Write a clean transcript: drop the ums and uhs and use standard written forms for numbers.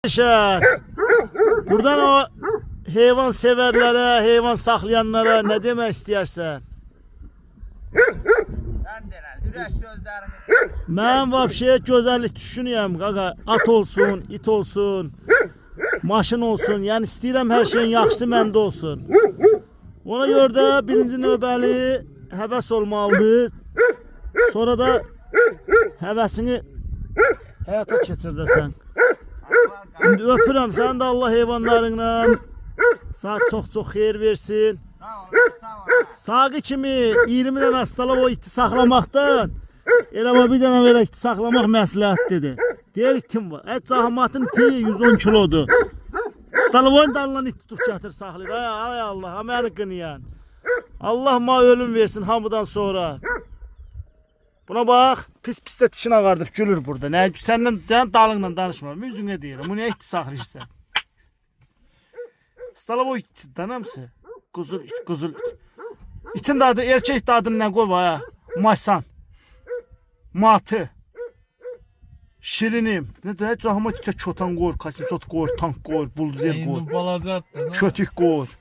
Arkadaşlar, buradan o hayvan severlere, hayvan saklayanlara ne demek istersen? Ben vapşeye güzellik düşünüyorum kaka. At olsun, it olsun, maşın olsun. Yani istəyirəm her şeyin yaxşısı məndə olsun. Ona göre de birinci növbəli həvəs olmalıdır. Sonra da həvəsini həyata keçirdəsən. Şimdi öpürəm sən də Allah heyvanlarından sana çok xeyir versin. Sağı kimi 20 dənə hastalık o iti saxlamaqdan elə bir dənə belə iti saxlamaq məsləhətdir. Deyir itim var. Et zahmatın iti 110 kilodur. Stalovon dalından iti tutub gətir saxlayır. Ay Allah, Amerikan yani. Allah ma ölüm versin hamıdan sonra. Buna bak, pis de dişin ağardıb gülür burada. Ne səndən dalınla danışma. Müzünə deyirəm. Bu ne iti saxlayırsan? Stalovon iti danamsı. Kuzul it, kuzul it. İtin adı, erkek adını ne koy ha? Masan. Matı. Şirinim. Ne de hiç zahmet ite çotan koyur, kasimsot koyur, tank koyur, buldozer koyur. Kötük koyur.